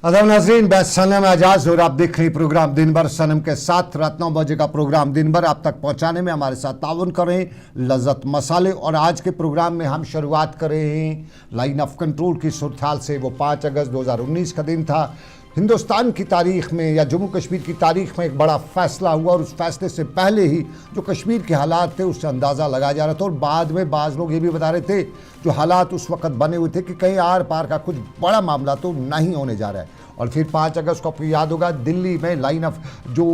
अदब नाज़रीन, मैं सनम एजाज और आप देख रहे हैं प्रोग्राम दिन भर सनम के साथ। रात 9 बजे का प्रोग्राम दिन भर आप तक पहुंचाने में हमारे साथ ताउन कर रहे हैं लज़्ज़त मसाले। और आज के प्रोग्राम में हम शुरुआत कर रहे हैं लाइन ऑफ कंट्रोल की सूरत से। वो 5 अगस्त 2019 का दिन था। हिंदुस्तान की तारीख़ में या जम्मू कश्मीर की तारीख़ में एक बड़ा फ़ैसला हुआ और उस फैसले से पहले ही जो कश्मीर के हालात थे उससे अंदाज़ा लगाया जा रहा था। और बाद में बाज़ लोग ये भी बता रहे थे जो हालात उस वक्त बने हुए थे कि कहीं आर पार का कुछ बड़ा मामला तो नहीं होने जा रहा है। और फिर 5 अगस्त को आपको याद होगा दिल्ली में लाइन ऑफ जो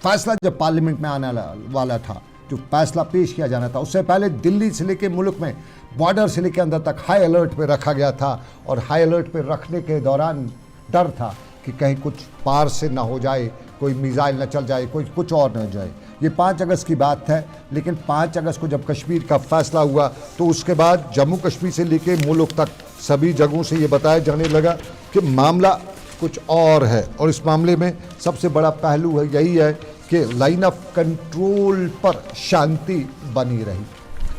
फैसला जब पार्लियामेंट में आने वाला था, जो फैसला पेश किया जाना था, उससे पहले दिल्ली से लेकर मुल्क में बॉर्डर से लेकर अंदर तक हाई अलर्ट पे रखा गया था। और हाई अलर्ट पे रखने के दौरान डर था कि कहीं कुछ पार से ना हो जाए, कोई मिसाइल ना चल जाए, कोई कुछ और ना हो जाए। ये 5 अगस्त की बात है। लेकिन 5 अगस्त को जब कश्मीर का फैसला हुआ तो उसके बाद जम्मू कश्मीर से लेकर मुल्क तक सभी जगहों से ये बताया जाने लगा कि मामला कुछ और है। और इस मामले में सबसे बड़ा पहलू है यही है कि लाइन ऑफ कंट्रोल पर शांति बनी रही।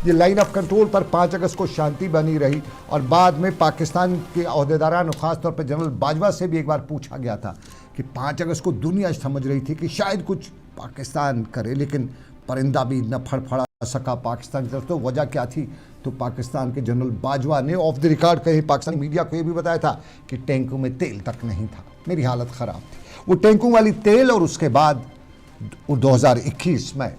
ये लाइन ऑफ कंट्रोल पर 5 अगस्त को शांति बनी रही। और बाद में पाकिस्तान के अहदेदारान, ख़ासतौर पर जनरल बाजवा से भी एक बार पूछा गया था कि 5 अगस्त को दुनिया समझ रही थी कि शायद कुछ पाकिस्तान करे, लेकिन परिंदा भी न फड़फड़ा सका पाकिस्तान की तरफ। तो वजह क्या थी? तो पाकिस्तान के जनरल बाजवा ने ऑफ द रिकॉर्ड कहीं पाकिस्तानी मीडिया को ये भी बताया था कि टैंकों में तेल तक नहीं था, मेरी हालत ख़राब थी। वो टैंकों वाली तेल और उसके बाद 2021 में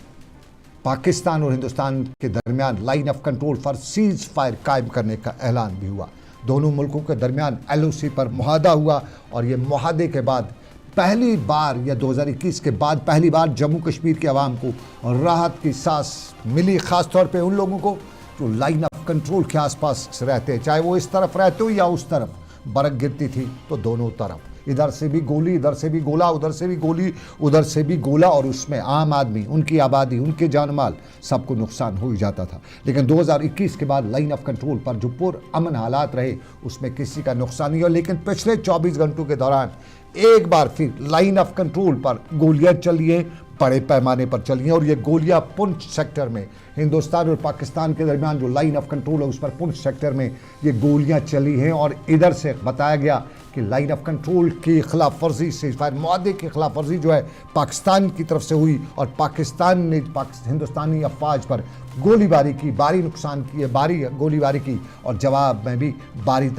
पाकिस्तान और हिंदुस्तान के दरमियान line of control for cease fire कायम करने का ऐलान भी हुआ। दोनों मुल्कों के दरमियान LOC पर मुआहदा हुआ। और ये मुआहदे के बाद पहली बार या 2021 के बाद पहली बार जम्मू कश्मीर के अवाम को राहत की सांस मिली, ख़ास तौर पे उन लोगों को जो लाइन ऑफ कंट्रोल के आसपास रहते हैं, चाहे वो इस तरफ रहते हो या उस तरफ। बरक गिरती थी तो दोनों तरफ, इधर से भी गोली, इधर से भी गोला, उधर से भी गोली, उधर से भी गोला। और उसमें आम आदमी, उनकी आबादी, उनके जान माल सबको नुकसान हो ही जाता था। लेकिन 2021 के बाद लाइन ऑफ कंट्रोल पर जो पुरअमन हालात रहे उसमें किसी का नुकसान नहीं हुआ। लेकिन पिछले 24 घंटों के दौरान एक बार फिर लाइन ऑफ कंट्रोल पर गोलियां चली हैं, बड़े पैमाने पर चली हैं। और ये गोलियां पुंछ सेक्टर में, हिंदुस्तान और पाकिस्तान के दरमियान जो लाइन ऑफ कंट्रोल है उस पर पुंछ सेक्टर में ये गोलियां चली हैं। और इधर से बताया गया कि लाइन ऑफ कंट्रोल की खिलाफ वर्जी से, मुआहदे की खिलाफ वर्जी जो है पाकिस्तान की तरफ से हुई। और पाकिस्तान ने हिंदुस्तानी अफवाज पर गोलीबारी की, भारी नुकसान किए, भारी गोलीबारी की। और जवाब में भी भारी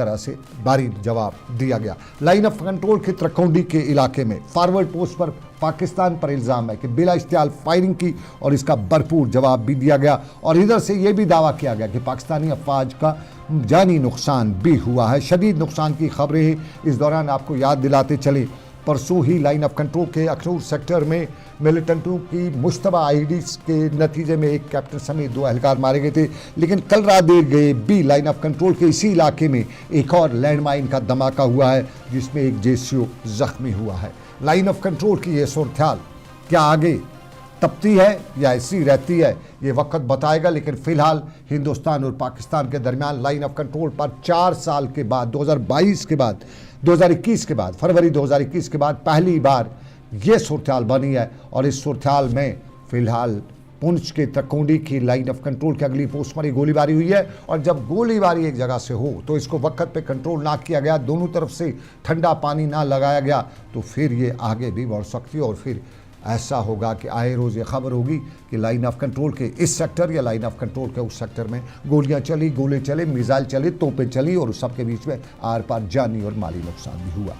जवाब दिया गया। लाइन ऑफ कंट्रोल के त्रकोंडी के इलाके में फॉरवर्ड पोस्ट पर पाकिस्तान पर इल्ज़ाम है कि बिला इश्तियाल फायरिंग की और इसका भरपूर जवाब भी दिया गया। और इधर से ये भी दावा किया गया कि पाकिस्तानी अफवाज का जानी नुकसान भी हुआ है। शदीद नुकसान की खबरें इस दौरान आपको याद दिलाते चले। परसों ही लाइन ऑफ कंट्रोल के अखनूर सेक्टर में मिलिटेंटों की मुश्तबा IEDs के नतीजे में एक कैप्टन समेत 2 एहलकार मारे गए थे। लेकिन कल रात देर गए भी लाइन ऑफ कंट्रोल के इसी इलाके में एक और लैंडमाइन का धमाका हुआ है जिसमें एक JCO जख्मी हुआ है। लाइन ऑफ कंट्रोल की ये सूरत क्या आगे तपती है या ऐसी रहती है, ये वक्त बताएगा। लेकिन फ़िलहाल हिंदुस्तान और पाकिस्तान के दरमियान लाइन ऑफ कंट्रोल पर 4 साल के बाद, 2022 के बाद, 2021 के बाद, फरवरी 2021 के बाद पहली बार ये सूरत बनी है। और इस सूरत में फ़िलहाल पुंछ के त्रकोंडी की लाइन ऑफ कंट्रोल के अगली पोस्ट पर ही गोलीबारी हुई है। और जब गोलीबारी एक जगह से हो तो इसको वक्त पे कंट्रोल ना किया गया, दोनों तरफ से ठंडा पानी ना लगाया गया, तो फिर ये आगे भी बढ़ सकती है। और फिर ऐसा होगा कि आए रोज़ ये खबर होगी कि लाइन ऑफ कंट्रोल के इस सेक्टर या लाइन ऑफ कंट्रोल के उस सेक्टर में गोलियां चली, गोले चले, मिसाइल चले, तोपें चली। और उस सब के बीच में आर पार जानी और माली नुकसान भी हुआ।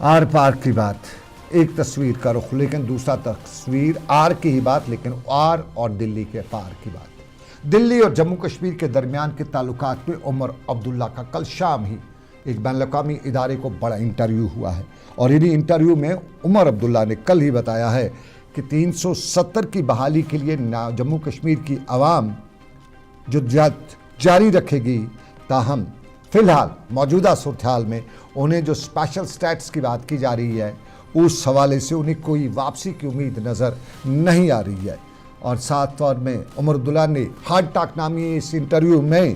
आर पार की बात, एक तस्वीर का रुख, लेकिन दूसरा तस्वीर आर की ही बात, लेकिन आर और दिल्ली के पार की बात। दिल्ली और जम्मू कश्मीर के दरमियान के ताल्लुकात में उमर अब्दुल्ला का कल शाम ही एक बैनुल-अक़वामी इदारे को बड़ा इंटरव्यू हुआ है। और इन्हीं इंटरव्यू में उमर अब्दुल्ला ने कल ही बताया है कि 370 की बहाली के लिए जम्मू कश्मीर की आवाम जुद्दत जारी रखेगी। ताहम फ़िलहाल मौजूदा सूरत में उन्हें जो स्पेशल स्टेटस की बात की जा रही है उस हवाले से उन्हें कोई वापसी की उम्मीद नज़र नहीं आ रही है। और साथ तौर में उमर अब्दुल्ला ने हार्ड टॉक नामी इस इंटरव्यू में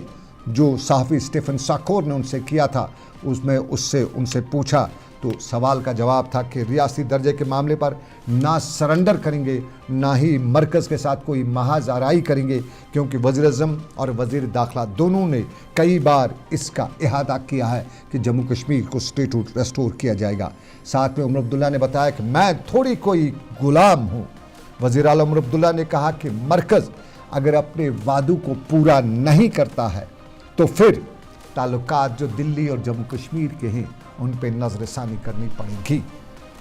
जो सहाफ़ी स्टीफन साकोर ने उनसे किया था उसमें उनसे पूछा तो सवाल का जवाब था कि रियासती दर्जे के मामले पर ना सरेंडर करेंगे, ना ही मरकज़ के साथ कोई महाज आराई करेंगे, क्योंकि वज़ीर-ए-आज़म और वज़ीर दाखिला दोनों ने कई बार इसका इहादा किया है कि जम्मू कश्मीर को स्टेटहुड रेस्टोर किया जाएगा। साथ में उमर अब्दुल्ला ने बताया कि मैं थोड़ी कोई गुलाम हूँ। वज़ीर आला उमर अब्दुल्ला ने कहा कि मरकज़ अगर अपने वादों को पूरा नहीं करता है तो फिर ताल्लुकात जो दिल्ली और जम्मू कश्मीर के हैं उन पर नज़रसानी करनी पड़ेगी।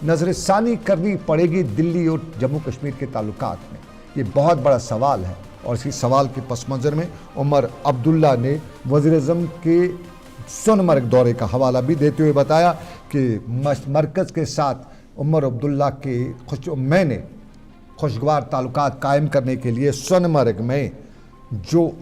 नज़रसानी करनी पड़ेगी दिल्ली और जम्मू कश्मीर के ताल्लुकात में। ये बहुत बड़ा सवाल है और इसी सवाल के पस मंज़र में उमर अब्दुल्ला ने वज़ीर-ए-आज़म के सोनमर्ग दौरे का हवाला भी देते हुए बताया कि मरकज़ के साथ उमर अब्दुल्ला के मैंने खुशगवार ताल्लुकात कायम करने के लिए सोनमर्ग में जो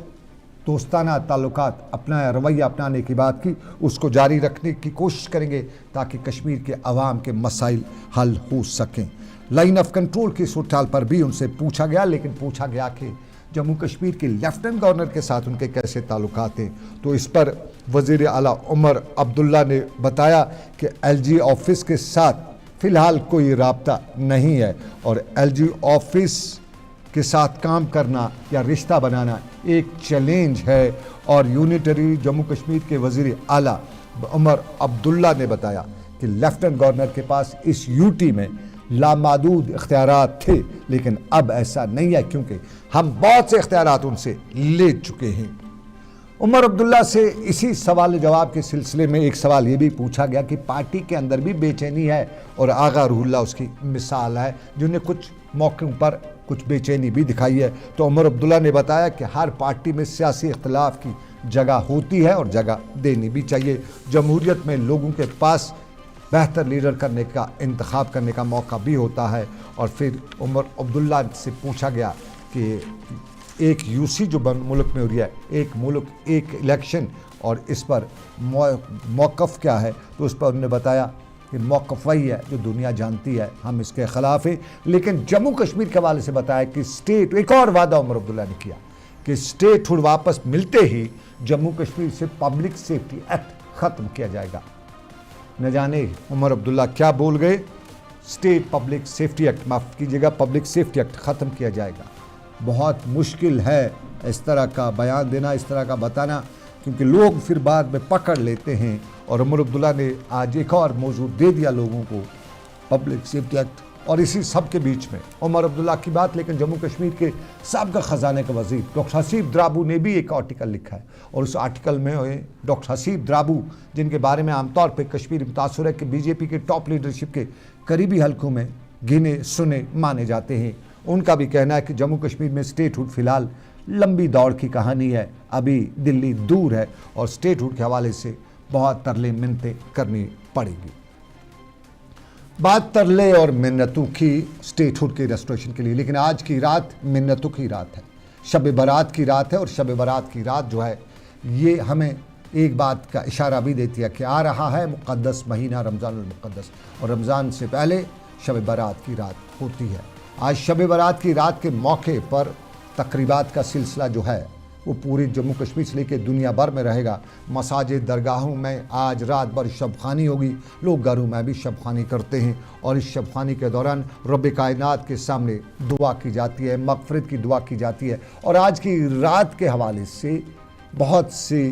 दोस्ताना ताल्लुकात अपनाया, रवैया अपनाने की बात की, उसको जारी रखने की कोशिश करेंगे ताकि कश्मीर के अवाम के मसाइल हल हो सकें। लाइन ऑफ कंट्रोल की सूरत पर भी उनसे पूछा गया, लेकिन पूछा गया कि जम्मू कश्मीर के लेफ्टिनेंट गवर्नर के साथ उनके कैसे ताल्लुकात हैं। तो इस पर वज़ीर आला उमर अब्दुल्ला ने बताया कि LG ऑफिस के साथ फ़िलहाल कोई राब्ता नहीं है और LG ऑफिस के साथ काम करना या रिश्ता बनाना एक चैलेंज है। और यूनिटरी जम्मू कश्मीर के वज़ीर आला उमर अब्दुल्ला ने बताया कि लेफ्टिनेंट गवर्नर के पास इस यूटी में लामादूद इख्तियारात थे, लेकिन अब ऐसा नहीं है क्योंकि हम बहुत से इख्तियारात उनसे ले चुके हैं। उमर अब्दुल्ला से इसी सवाल जवाब के सिलसिले में एक सवाल ये भी पूछा गया कि पार्टी के अंदर भी बेचैनी है और आगा रूहुल्लाह उसकी मिसाल है, जिन्हें कुछ मौक़ों पर कुछ बेचैनी भी दिखाई है। तो उमर अब्दुल्ला ने बताया कि हर पार्टी में सियासी इख्तिलाफ की जगह होती है और जगह देनी भी चाहिए। जमहूरियत में लोगों के पास बेहतर लीडर करने का इंतखाब करने का मौका भी होता है। और फिर उमर अब्दुल्ला से पूछा गया कि एक यूसी जो मुल्क में हो रही है, एक मुल्क एक इलेक्शन, और इस पर मौक़िफ़ क्या है, तो उस पर उन्होंने बताया कि मौक़िफ़ वही है जो दुनिया जानती है, हम इसके ख़िलाफ़ हैं। लेकिन जम्मू कश्मीर के हवाले से बताया कि स्टेट, एक और वादा उमर अब्दुल्ला ने किया कि स्टेटहुड वापस मिलते ही जम्मू कश्मीर से पब्लिक सेफ्टी एक्ट ख़त्म किया जाएगा। न जाने उमर अब्दुल्ला क्या बोल गए। स्टेट पब्लिक सेफ्टी एक्ट, माफ़ कीजिएगा, पब्लिक सेफ्टी एक्ट ख़त्म किया जाएगा। बहुत मुश्किल है इस तरह का बयान देना, इस तरह का बताना, क्योंकि लोग फिर बाद में पकड़ लेते हैं। और उमर अब्दुल्ला ने आज एक और मौजू दे दिया लोगों को, पब्लिक सेफ्टी एक्ट। और इसी सब के बीच में उमर अब्दुल्ला की बात, लेकिन जम्मू कश्मीर के साबिक़ा ख़जाने के वज़ीर डॉक्टर हसीब द्राबू ने भी एक आर्टिकल लिखा है। और उस आर्टिकल में डॉक्टर हसीब द्राबू, जिनके बारे में आमतौर पर कश्मीर मुतासर है कि बीजेपी के टॉप लीडरशिप के करीबी हलकों में गिने सुने माने जाते हैं, उनका भी कहना है कि जम्मू कश्मीर में स्टेटहुड फ़िलहाल लंबी दौड़ की कहानी है, अभी दिल्ली दूर है और स्टेटहुड के हवाले से बहुत तरले मिन्नतें करनी पड़ेगी। बात तरले और मिन्नतों की स्टेटहुड के रेस्टोरेशन के लिए, लेकिन आज की रात मिन्नतों की रात है, शब बारात की रात है। और शब बारात की रात जो है ये हमें एक बात का इशारा भी देती है कि आ रहा है मुक़द्दस महीना रमज़ानुल मुक़द्दस, और रमज़ान से पहले शब बारात की रात होती है। आज शब बारात की रात के मौके पर तकरीबात का सिलसिला जो है वो पूरे जम्मू कश्मीर से लेकर दुनिया भर में रहेगा। मसाजिद, दरगाहों में आज रात भर शब ख़ानी होगी, लोग घरों में भी शब ख़ानी करते हैं और इस शब ख़ानी के दौरान रब कायनात के सामने दुआ की जाती है, मग़फ़िरत की दुआ की जाती है। और आज की रात के हवाले से बहुत सी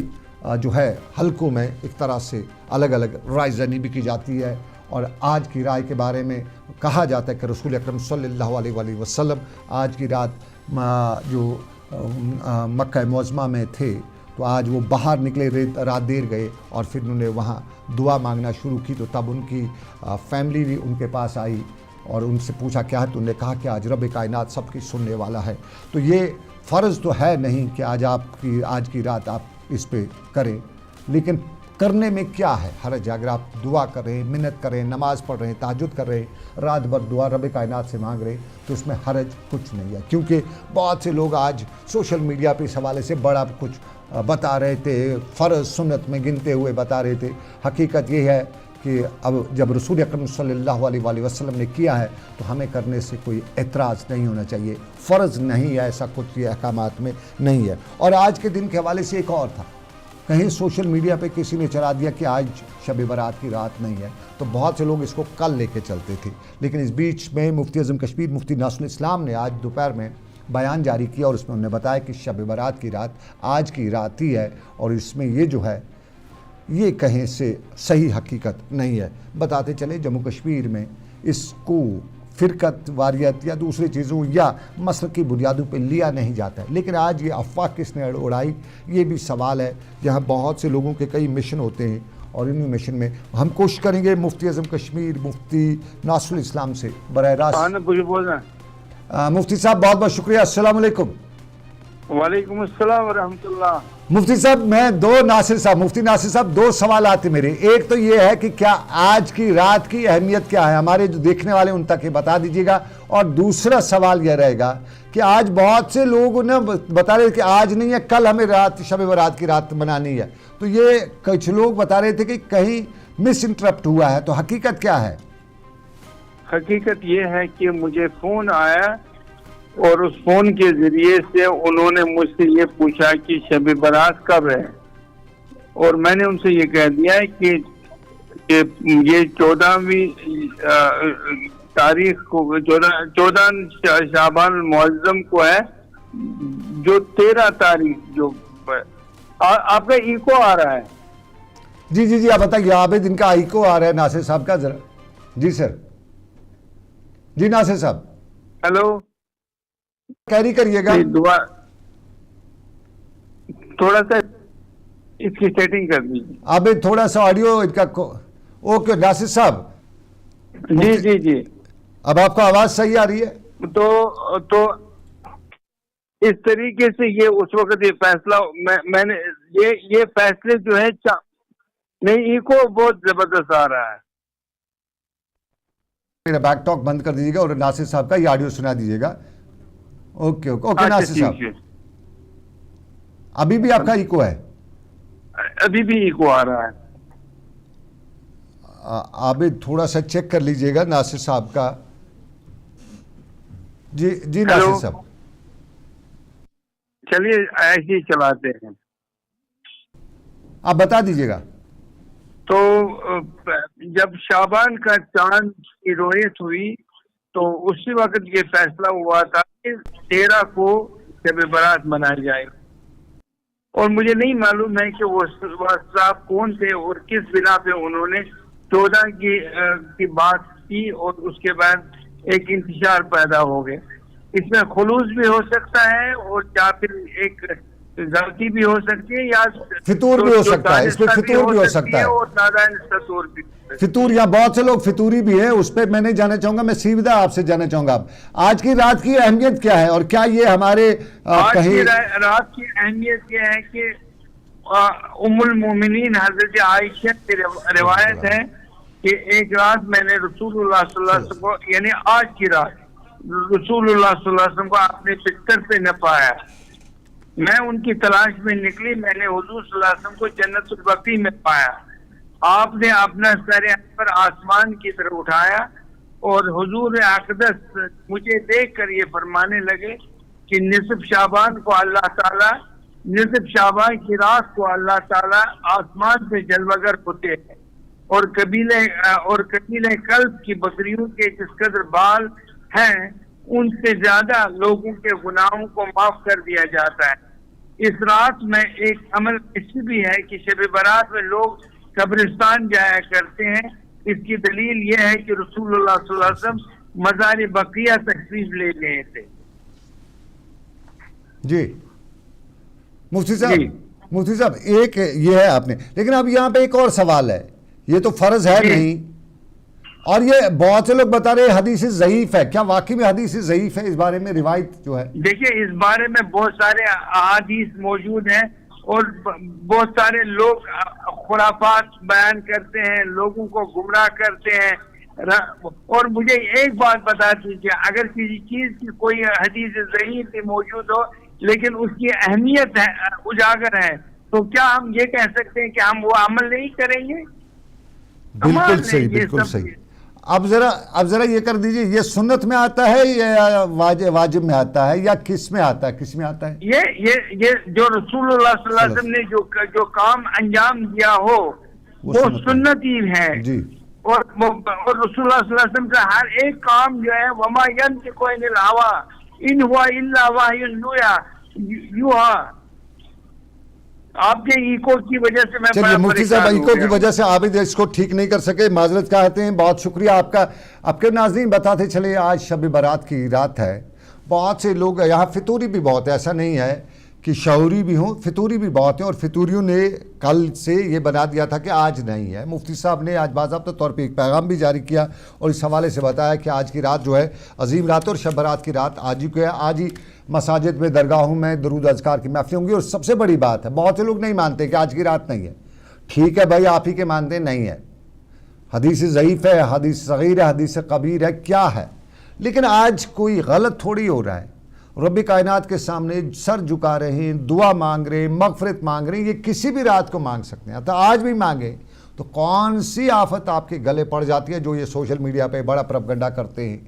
जो है हलकों में एक तरह से अलग अलग रायज़नी भी की जाती है। और आज की राय के बारे में कहा जाता है कि रसूल अकरम सल्लल्लाहु अलैहि वसल्लम आज की रात जो मक्का मुअज़्ज़मा में थे तो आज वो बाहर निकले, रात देर गए और फिर उन्होंने वहाँ दुआ मांगना शुरू की। तो तब उनकी फैमिली भी उनके पास आई और उनसे पूछा क्या है, तो उन्होंने कहा कि आज रब कायनात सबकी सुनने वाला है। तो ये फ़र्ज़ तो है नहीं कि आज की रात आप इस पे करें, लेकिन करने में क्या है हरज। अगर आप दुआ कर रहे हैं, मिन्नत कर रहे हैं, नमाज़ पढ़ रहे हैं, तहज्जुद कर रहे हैं, रात भर दुआ रब कायनात से मांग रहे हैं, तो उसमें हरज कुछ नहीं है। क्योंकि बहुत से लोग आज सोशल मीडिया पे इस हवाले से बड़ा कुछ बता रहे थे, फ़र्ज़ सुन्नत में गिनते हुए बता रहे थे। हकीकत ये है कि अब जब रसूल अकरम सल्लल्लाहु अलैहि वसल्लम ने किया है तो हमें करने से कोई एतराज़ नहीं होना चाहिए। फ़र्ज़ नहीं है, ऐसा कुछ ये अहकामात में नहीं है। और आज के दिन के हवाले से एक और था कहीं सोशल मीडिया पे किसी ने चला दिया कि आज शब बारात की रात नहीं है, तो बहुत से लोग इसको कल लेके चलते थे। लेकिन इस बीच में मुफ्ती आज़म कश्मीर मुफ्ती नासरुल इस्लाम ने आज दोपहर में बयान जारी किया और उसमें उन्होंने बताया कि शब बारात की रात आज की रात ही है और इसमें ये जो है ये कहीं से सही हकीकत नहीं है। बताते चले जम्मू कश्मीर में इसको फ़िरकत वारियत या दूसरी चीज़ों या मसलक की बुनियादों पर लिया नहीं जाता है। लेकिन आज ये अफवाह किसने उड़ाई, ये भी सवाल है। यहाँ बहुत से लोगों के कई मिशन होते हैं और इन मिशन में हम कोशिश करेंगे मुफ्ती आज़म कश्मीर मुफ्ती नासरुल इस्लाम से बराह रास्त। मुफ्ती साहब बहुत बहुत शुक्रिया। अस्सलाम वालेकुम। वालेकुम अस्सलाम व रहमतुल्लाह। मुफ्ती साहब मैं मुफ्ती नासिर साहब दो सवाल आते मेरे। एक तो ये है कि क्या आज की रात की अहमियत क्या है, हमारे जो देखने वाले उन तक ये बता दीजिएगा। और दूसरा सवाल यह रहेगा कि आज बहुत से लोग ने बता रहे कि आज नहीं है कल हमें रात शब बारात की रात मनानी है, तो ये कुछ लोग बता रहे थे कि कहीं मिस इंटरप्ट हुआ है, तो हकीकत क्या है? हकीकत ये है कि मुझे फोन आया और उस फोन के जरिए से उन्होंने मुझसे ये पूछा कि शब बारात कब है, और मैंने उनसे ये कह दिया कि ये 14वीं तारीख को 14 शाबान मुअज्जम को है, जो 13 तारीख जो आपका इको आ रहा है। जी जी जी आप बताइए। आबिद इनका इको आ रहा है नासिर साहब का, जरा। जी सर। जी नासिर साहब हेलो, कैरी करिएगा। दुआ थोड़ा सा इसकी सेटिंग कर दीजिए। आबिद थोड़ा सा ऑडियो इनका ओके नासिर साहब। जी जी जी अब आपको आवाज सही आ रही है? तो इस तरीके से ये उस वक्त ये फैसला मैंने ये फैसले जो है नहीं, इको बहुत जबरदस्त आ रहा है। मेरा बैक टॉक बंद कर दीजिएगा और नासिर साहब का ये ऑडियो सुना दीजिएगा। ओके ओके ओके नासिर साहब, अभी भी आपका इको है? अभी भी इको आ रहा है। आबिद थोड़ा सा चेक कर लीजिएगा नासिर साहब का। जी जी नासिर साहब चलिए ऐसे ही चलाते हैं, आप बता दीजिएगा। तो जब शाबान का चांद की रोयत हुई तो उसी वक्त ये फैसला हुआ था कि 13 को शब बारात मनाई जाए, और मुझे नहीं मालूम है कि वो साहब कौन थे और किस बिना पे उन्होंने 14 की बात की और उसके बाद एक इंतजार पैदा हो गया। इसमें खुलूस भी हो सकता है और या फिर एक गलती भी हो सकती है या फितूर भी हो सकता है। इसमें फितूर भी हो सकता है और नादान भी। फितूर, यहाँ बहुत से लोग फितूरी भी है, उस पर मैं नहीं जाना चाहूंगा। मैं सीधा आपसे जानना चाहूंगा आप आज की रात की अहमियत क्या है और क्या ये हमारे कहीं रात की अहमियत यह है कि उम्मुल मोमिनीन हजरत आयशा की रिवायत है कि एक रात मैंने रसूलुल्लाह सल्लल्लाहु अलैहि वसल्लम को, यानी आज की रात रसूलुल्लाह सल्लल्लाहु अलैहि वसल्लम को अपने बिस्तर पे न पाया। मैं उनकी तलाश में निकली, मैंने हुजूर सल्लल्लाहु अलैहि वसल्लम को जन्नतुल बकी में पाया। आपने अपना सर पर आसमान की तरफ उठाया और हुजूर अक़दस मुझे देखकर ये फरमाने लगे कि निसफ शाबान को अल्लाह ताला, निसफ शाबान की रात को अल्लाह ताला आसमान से जलवागर होते हैं और कबीले कल्ब की बकरियों के जिस कदर बाल हैं उनसे ज्यादा लोगों के गुनाहों को माफ कर दिया जाता है। इस रात में एक अमल ऐसी भी है कि शब बारात में लोग कब्रिस्तान जाया करते हैं। इसकी दलील यह है कि रसूलुल्लाह सल्लल्लाहु अलैहि वसल्लम मज़ार बकिया तशरीफ ले गए थे। जी मुफ्ती साहब एक ये है आपने, लेकिन अब यहाँ पे एक और सवाल है, ये तो फर्ज है नहीं, और ये बहुत से लोग बता रहे हदीस ज़ईफ है। क्या वाकई में हदीस ज़ईफ है? इस बारे में रिवायत जो है, देखिए इस बारे में बहुत सारे अहादीस मौजूद हैं और बहुत सारे लोग खुराफात बयान करते हैं, लोगों को गुमराह करते हैं। और मुझे एक बात बता दीजिए, अगर किसी चीज की कोई हदीस ज़ईफ मौजूद हो लेकिन उसकी अहमियत है उजागर है, तो क्या हम ये कह सकते हैं कि हम वो अमल नहीं करेंगे? बिल्कुल सही, बिल्कुल सही। अब जरा ये कर दीजिए, ये सुन्नत में आता है या वाजिब में आता है या किस में आता है, किस में आता है? ये जो रसूलुल्लाह सल्लल्लाहु अलैहि वसल्लम ने जो काम अंजाम दिया हो वो सुन्नत ही है जी। और रसूलुल्लाह सल्लल्लाहु अलैहि वसल्लम का हर एक काम जो है वमा यंतिकु अनिल हवा इन हुवा इल्ला वहयुन युहा। आपके इको की वजह से मैं चलिए मुफ्ती साहब, इको की वजह से आप इसको ठीक नहीं कर सके, माजरत चाहते हैं, बहुत शुक्रिया आपका। आपके नाज़रीन बताते चले, आज शब बारात की रात है। बहुत से लोग यहाँ, फितूरी भी बहुत है, ऐसा नहीं है कि शऊरी भी हों, फितूरी भी बहुत हैं। और फितूरियों ने कल से ये बना दिया था कि आज नहीं है। मुफ्ती साहब ने आज बाज़ाब्ता तौर पे एक पैगाम भी जारी किया और इस हवाले से बताया कि आज की रात जो है अजीम रात और शब बारात की रात आज ही को है। आज ही मसाजिद में, दरगाहों में दरूद अज़कार की महफ़िल होंगी। और सबसे बड़ी बात है, बहुत से लोग नहीं मानते कि आज की रात नहीं है। ठीक है भाई, आप ही के मानते नहीं है, हदीस ज़ईफ़ है, हदीस सगीर है, हदीस कबीर है, क्या है, लेकिन आज कोई गलत थोड़ी हो रहा है। रब्बी कायनात के सामने सर झुका रहे हैं, दुआ मांग रहे हैं, मगफरत मांग रहे हैं। ये किसी भी रात को मांग सकते हैं, तो आज भी मांगे तो कौन सी आफत आपके गले पड़ जाती है जो ये सोशल मीडिया पे बड़ा प्रोपगंडा करते हैं।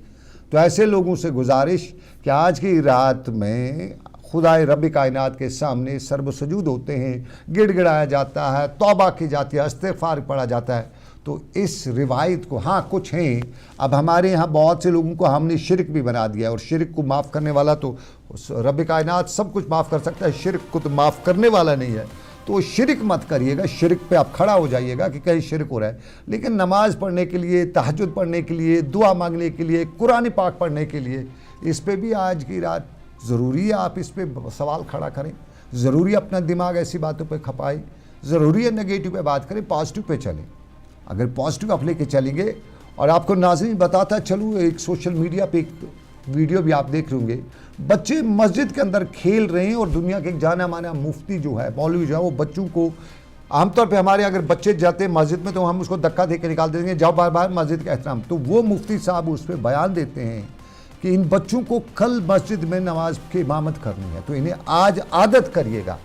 तो ऐसे लोगों से गुजारिश कि आज की रात में खुदाए रब्बी कायनात के सामने सर्व सजूद होते हैं, गिड़गिड़ाया जाता है, तौबा की जाती है, इस्तिग़फ़ार पढ़ा जाता है। तो इस रिवायत को, हाँ कुछ हैं, अब हमारे यहाँ बहुत से लोगों को हमने शिरक भी बना दिया है। और शिरक को माफ़ करने वाला तो रब्बी कायनात सब कुछ माफ़ कर सकता है, शिरक को तो माफ़ करने वाला नहीं है। तो शिरक मत करिएगा, शिरक पे आप खड़ा हो जाइएगा कि कहीं शिरक हो रहा है। लेकिन नमाज़ पढ़ने के लिए, तहज्जुद पढ़ने के लिए, दुआ मांगने के लिए, कुरान पाक पढ़ने के लिए, इस पे भी आज की रात ज़रूरी है आप इस पे सवाल खड़ा करें। ज़रूरी अपना दिमाग ऐसी बातों पे खपाएं, ज़रूरी है नेगेटिव पे बात करें, पॉजिटिव पे चलें। अगर पॉजिटिव आप लेके चलेंगे, और आपको नाज़रीन बताता चलूँ, एक सोशल मीडिया पे एक वीडियो भी आप देख रहे होंगे, बच्चे मस्जिद के अंदर खेल रहे हैं और दुनिया के एक जाना माना मुफ्ती जो है, मौलवी जो है, वो बच्चों को, आमतौर पे हमारे अगर बच्चे जाते हैं मस्जिद में तो हम उसको धक्का दे के निकाल देंगे, जाओ बार बार मस्जिद का एहतराम। तो वो मुफ्ती साहब उस पर बयान देते हैं कि इन बच्चों को कल मस्जिद में नमाज की इमामत करनी है, तो इन्हें आज आदत करिएगा।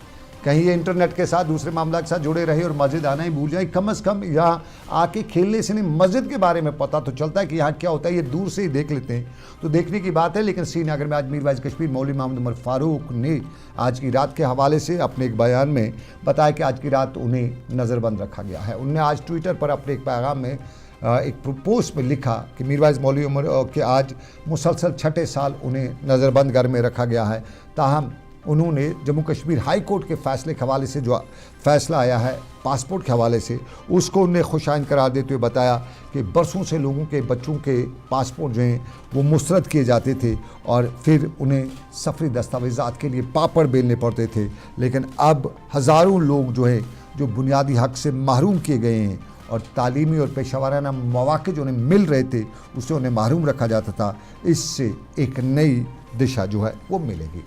कहीं ये इंटरनेट के साथ दूसरे मामला के साथ जुड़े रहे और मस्जिद आना ही भूल जाए। कम से कम यहाँ आके खेलने से नहीं, मस्जिद के बारे में पता तो चलता है कि यहाँ क्या होता है, ये दूर से ही देख लेते हैं तो देखने की बात है। लेकिन श्रीनगर में आज मीर वाइज कश्मीर मौलवी मोहम्मद उमर फारूक ने आज की रात के हवाले से अपने एक बयान में बताया कि आज की रात उन्हें नज़रबंद रखा गया है। उन्होंने आज ट्विटर पर अपने एक पैगाम में एक पोस्ट में लिखा कि मीर वाइज मौलवी उमर के आज मुसलसल छठे साल उन्हें नज़रबंद घर में रखा गया है। ताहम उन्होंने जम्मू कश्मीर हाई कोर्ट के फ़ैसले के हवाले से जो फ़ैसला आया है पासपोर्ट के हवाले से, उसको उन्हें खुशाइन करार देते हुए बताया कि बरसों से लोगों के बच्चों के पासपोर्ट जो हैं वो मुस्तरद किए जाते थे और फिर उन्हें सफरी दस्तावेज़ात के लिए पापड़ बेलने पड़ते थे। लेकिन अब हज़ारों लोग जो है जो बुनियादी हक़ से महरूम किए गए हैं और तालीमी और पेशावराना मौक़े जो उन्हें मिल रहे थे उससे उन्हें महरूम रखा जाता था। इससे एक नई दिशा जो है वो मिलेगी।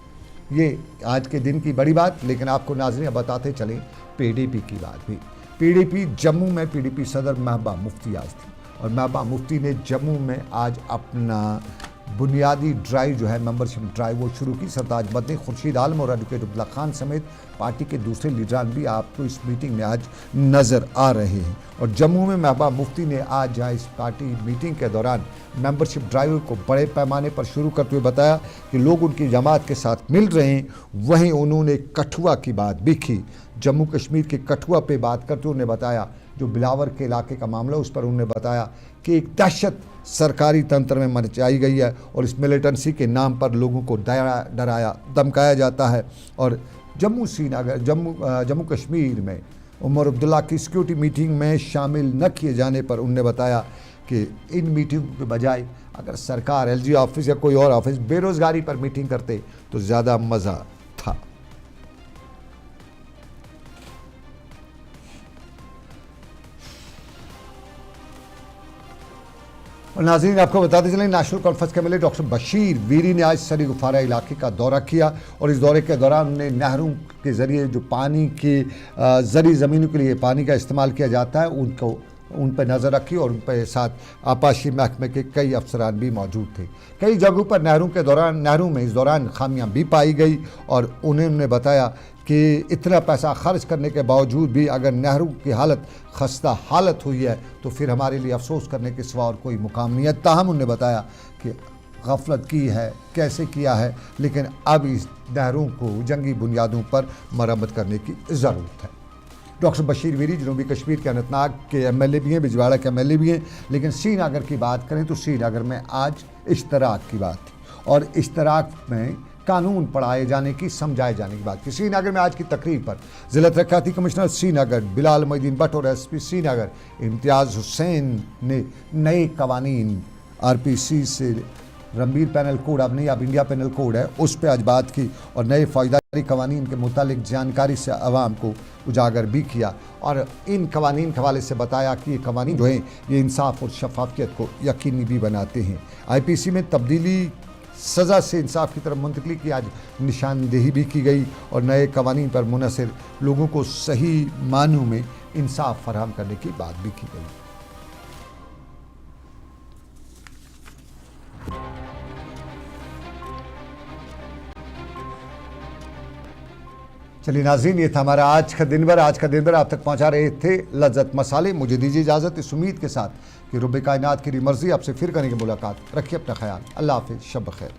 ये आज के दिन की बड़ी बात। लेकिन आपको नाज़रीन बताते चलें पीडीपी की बात भी। पीडीपी जम्मू में पीडीपी सदर महबूबा मुफ्ती आज थी और महबूबा मुफ्ती ने जम्मू में आज अपना बुनियादी ड्राइव जो है, मेंबरशिप ड्राइव, वो शुरू की। सरताज मदनी, खुर्शीद आलम और एडवोकेट अब्दुल्ला खान समेत पार्टी के दूसरे लीडरान भी आपको इस मीटिंग में आज नज़र आ रहे हैं। और जम्मू में महबूबा मुफ्ती ने आज जहाँ इस पार्टी मीटिंग के दौरान मेंबरशिप ड्राइव को बड़े पैमाने पर शुरू करते हुए बताया कि लोग उनकी जमात के साथ मिल रहे हैं। वहीं उन्होंने कठुआ की बात भी की। जम्मू कश्मीर के कठुआ पे बात करते उन्होंने बताया जो बिलावर के इलाके का मामला, उस पर उन्होंने बताया कि एक दहशत सरकारी तंत्र में मचाई गई है और इस मिलिटेंसी के नाम पर लोगों को डराया धमकाया जाता है। और जम्मू कश्मीर में उमर अब्दुल्ला की सिक्योरिटी मीटिंग में शामिल न किए जाने पर उन्होंने बताया कि इन मीटिंगों के बजाय अगर सरकार एलजी ऑफिस या कोई और ऑफिस बेरोज़गारी पर मीटिंग करते तो ज़्यादा मज़ा था। और नाज़रीन आपको बताते चलें नेशनल कॉन्फ्रेंस के एमएलए डॉक्टर बशीर वीरी ने आज सरी गुफारा इलाके का दौरा किया और इस दौरे के दौरान उन्होंने नहरों के ज़रिए जो पानी की ज़री ज़मीनों के लिए पानी का इस्तेमाल किया जाता है उनको उन पर नज़र रखी और उन पर साथ आपाशी महकमे के कई अफसरान भी मौजूद थे। कई जगहों पर नहरों में इस दौरान खामियां भी पाई गई और उन्होंने बताया कि इतना पैसा खर्च करने के बावजूद भी अगर नहरों की हालत खस्ता हालत हुई है तो फिर हमारे लिए अफसोस करने के सिवा और कोई मुकाम नहीं है। ताहम उन्होंने बताया कि गफलत की है, कैसे किया है, लेकिन अब इस नहरों को जंगी बुनियादों पर मरम्मत करने की ज़रूरत है। डॉक्टर बशीर वीरी जनूबी कश्मीर के अनंतनाग के एमएलए भी हैं, बिजवाड़ा के एमएलए भी हैं, लेकिन श्रीनगर की बात करें तो श्रीनगर में आज इश्तराक की बात थी और इश्तराक में कानून पढ़ाए जाने की, समझाए जाने की बात की। श्रीनगर में आज की तकरीब पर ज़िला तरक्याती कमिश्नर श्रीनगर बिलाल मोइनुद्दीन भट्ट और एसपी श्रीनगर इम्तियाज़ हुसैन ने नए कवानीन आरपीसी से रणबीर पैनल कोड, अब नहीं अब इंडिया पैनल कोड है, उस पर आज बात की और नए फ़ौजदारी कवानीन के मुतालिक जानकारी से आवाम को उजागर भी किया और इन कवानीन के हवाले से बताया कि ये कवानीन जो हैं ये इंसाफ और शफाफियत को यकीनी भी बनाते हैं। आईपीसी में तब्दीली, सज़ा से इंसाफ की तरफ मुंतकली की आज निशानदेही भी की गई और नए कवानीन पर मुनसर लोगों को सही मानों में इंसाफ फराहम करने की बात भी की गई। चलिए नाज़रीन, ये था हमारा आज का दिन भर आप तक पहुंचा रहे थे लज्जत मसाले। मुझे दीजिए इजाज़त इस उम्मीद के साथ कि रब्बे कायनात की मर्ज़ी आपसे फिर करेंगे मुलाकात। रखिए अपना ख्याल। अल्लाह हाफ़िज़, शब खैर।